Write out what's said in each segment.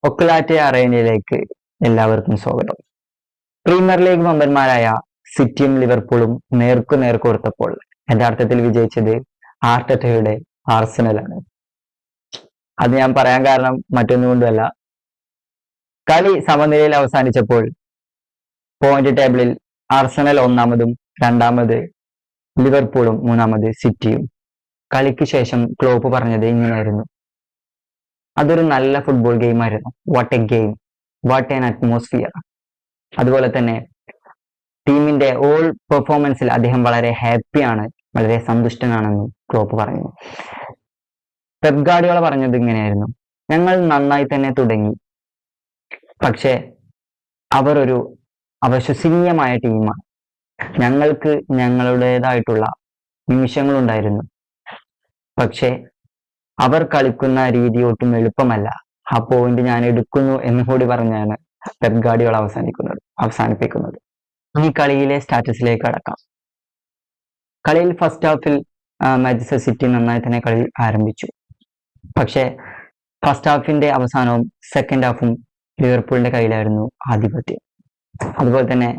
ഒക്കലാറ്റെ അറേനയിലേക്ക് എല്ലാവർക്കും സ്വാഗതം. Premier league മെമ്പർമാരായ സിറ്റിയും ലിവർപൂളും നേർക്കുനേർ കൊടുത്തപ്പോൾ യഥാർത്ഥത്തിൽ വിജയിച്ചത് ആർട്ടറ്റയുടെ ആർസണലാണ്. അത് ഞാൻ പറയാൻ കാരണം മറ്റൊന്നുകൊണ്ടുമല്ല, കളി സമനിലയിൽ അവസാനിച്ചപ്പോൾ പോയിന്റ് ടേബിളിൽ ആർസണൽ ഒന്നാമതും രണ്ടാമത് ലിവർപൂളും മൂന്നാമത് സിറ്റിയും. കളിക്ക് ശേഷം ക്ലോപ്പ് പറഞ്ഞത് ഇങ്ങനെയായിരുന്നു: അതൊരു നല്ല ഫുട്ബോൾ ഗെയിം ആയിരുന്നു. What A game, what an atmosphere. അതുപോലെ തന്നെ ടീമിന്റെ ഓൾ പെർഫോമൻസിൽ അദ്ദേഹം വളരെ ഹാപ്പിയാണ്, വളരെ സന്തുഷ്ടനാണെന്നും ക്ലോപ്പ് പറഞ്ഞു. പെപ് ഗാർഡിയോള പറഞ്ഞത് ഇങ്ങനെയായിരുന്നു: ഞങ്ങൾ നന്നായി തന്നെ തുടങ്ങി, പക്ഷേ അവർ ഒരു അവിശ്വസനീയമായ ടീമാണ്. ഞങ്ങൾക്ക് ഞങ്ങളുടേതായിട്ടുള്ള നിമിഷങ്ങളുണ്ടായിരുന്നു, പക്ഷേ അവർ കളിക്കുന്ന രീതി ഒട്ടും എളുപ്പമല്ല. ആ പോയിന്റ് ഞാൻ എടുക്കുന്നു എന്ന് കൂടി പറഞ്ഞാണ് പെപ് ഗാർഡിയോള അവസാനിപ്പിക്കുന്നത്. ഈ കളിയിലെ സ്റ്റാറ്റസിലേക്ക് കടക്കാം. കളിയിൽ ഫസ്റ്റ് ഹാഫിൽ മാഞ്ചസ്റ്റർ സിറ്റി നന്നായി തന്നെ കളി ആരംഭിച്ചു. പക്ഷേ ഫസ്റ്റ് ഹാഫിന്റെ അവസാനവും സെക്കൻഡ് ഹാഫും ലിവർപൂളിന്റെ കയ്യിലായിരുന്നു ആധിപത്യം. അതുപോലെ തന്നെ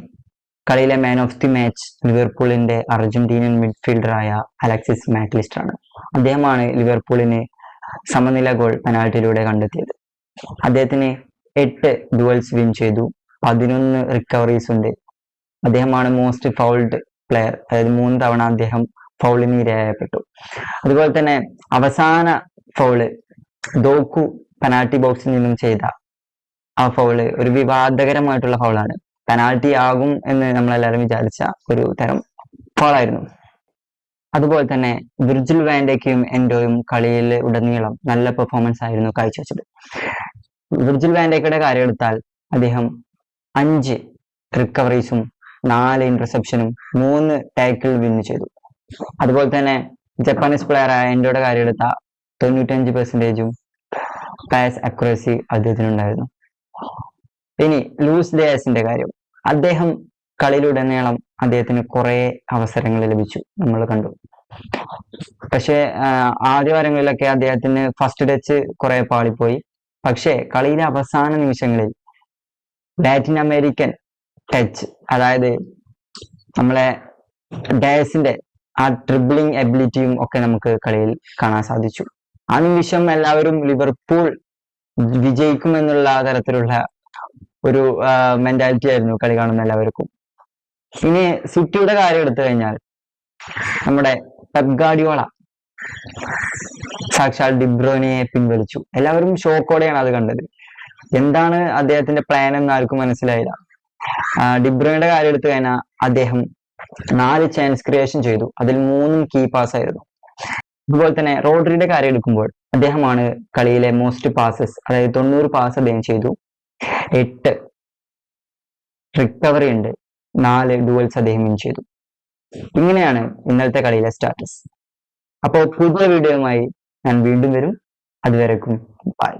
കളിയിലെ മാൻ ഓഫ് ദി മാച്ച് ലിവർപൂളിന്റെ അർജന്റീനിയൻ മിഡ്ഫീൽഡറായ അലക്സിസ് മാക്ലിസ്റ്റർ ആണ്. അദ്ദേഹമാണ് ലിവർപൂളിന് സമനില ഗോൾ പെനാൽറ്റിയിലൂടെ കണ്ടെത്തിയത്. അദ്ദേഹത്തിന് 8 ഡുവൽസ് വിൻ ചെയ്തു, 11 റിക്കവറീസ് ഉണ്ട്. അദ്ദേഹമാണ് മോസ്റ്റ് ഫൗൾഡ് പ്ലെയർ, അതായത് 3 തവണ അദ്ദേഹം ഫൗളിന് ഇരയായപ്പെട്ടു. അതുപോലെ തന്നെ അവസാന ഫൗള് ദോക്കു പെനാൽറ്റി ബോക്സിൽ നിന്നും ചെയ്ത ആ ഫൗള് ഒരു വിവാദകരമായിട്ടുള്ള ഫൗളാണ്. പെനാൽറ്റി ആകും എന്ന് നമ്മളെല്ലാവരും വിചാരിച്ച ഒരു തരം ഫൗളായിരുന്നു. അതുപോലെ തന്നെ വിർജിൽ വാൻ ഡൈക്കും എൻഡോയും കളിയിൽ ഉടനീളം നല്ല പെർഫോമൻസ് ആയിരുന്നു കാഴ്ചവെച്ചത്. വിർജിൽ വാൻ ഡൈക്കയുടെ കാര്യം എടുത്താൽ അദ്ദേഹം 5 റിക്കവറീസും 4 ഇന്റർസെപ്ഷനും 3 ടാക്കിൾ വിൻ ചെയ്തു. അതുപോലെ തന്നെ ജപ്പാനീസ് പ്ലെയർ ആയ എൻഡോയുടെ കാര്യം എടുത്താൽ 95% പാസ് അക്യുറസി അദ്ദേഹത്തിനുണ്ടായിരുന്നു. ഇനി ലൂയിസ് ഡയസിന്റെ കാര്യം, അദ്ദേഹം കളിയിലുടനീളം അദ്ദേഹത്തിന് കുറെ അവസരങ്ങൾ ലഭിച്ചു, നമ്മൾ കണ്ടു. പക്ഷേ ആദ്യ വാരങ്ങളിലൊക്കെ അദ്ദേഹത്തിന് ഫസ്റ്റ് ടച്ച് കുറെ പാളിപ്പോയി. പക്ഷേ കളിയിലെ അവസാന നിമിഷങ്ങളിൽ ലാറ്റിൻ അമേരിക്കൻ ടച്ച്, അതായത് നമ്മളെ ഡയസിന്റെ ആ ട്രിബിളിംഗ് എബിലിറ്റിയും ഒക്കെ നമുക്ക് കളിയിൽ കാണാൻ സാധിച്ചു. ആ നിമിഷം എല്ലാവരും ലിവർപൂൾ വിജയിക്കുമെന്നുള്ള തരത്തിലുള്ള ഒരു മെന്റാലിറ്റി ആയിരുന്നു കളി കാണുന്ന എല്ലാവർക്കും. ഇനി സിറ്റിയുടെ കാര്യം എടുത്തു കഴിഞ്ഞാൽ നമ്മുടെ പെപ് ഗാർഡിയോള സാക്ഷാൽ ഡിബ്രോയിനെ പിൻവലിച്ചു. എല്ലാവരും ഷോക്കോടെയാണ് അത് കണ്ടത്. എന്താണ് അദ്ദേഹത്തിന്റെ പ്ലാൻ എന്ന് ആർക്കും മനസ്സിലായില്ല. ഡിബ്രോയിന്റെ കാര്യം എടുത്തു കഴിഞ്ഞാൽ അദ്ദേഹം 4 ചാൻസ് ക്രിയേഷൻ ചെയ്തു, അതിൽ 3 കീ പാസ് ആയിരുന്നു. അതുപോലെ തന്നെ റോഡ്രിയുടെ കാര്യം എടുക്കുമ്പോൾ അദ്ദേഹമാണ് കളിയിലെ മോസ്റ്റ് പാസസ്, അതായത് 90 പാസ് അദ്ദേഹം ചെയ്തു, 8 റിക്കവറി ഉണ്ട്, 4 ഡുവൽസ് അദ്ദേഹം വിൻ ചെയ്തു. ഇങ്ങനെയാണ് ഇന്നലത്തെ കളിയിലെ സ്റ്റാറ്റസ്. അപ്പോൾ പുതിയ വീഡിയോയുമായി ഞാൻ വീണ്ടും വരും. അതുവരെക്കും ബൈ.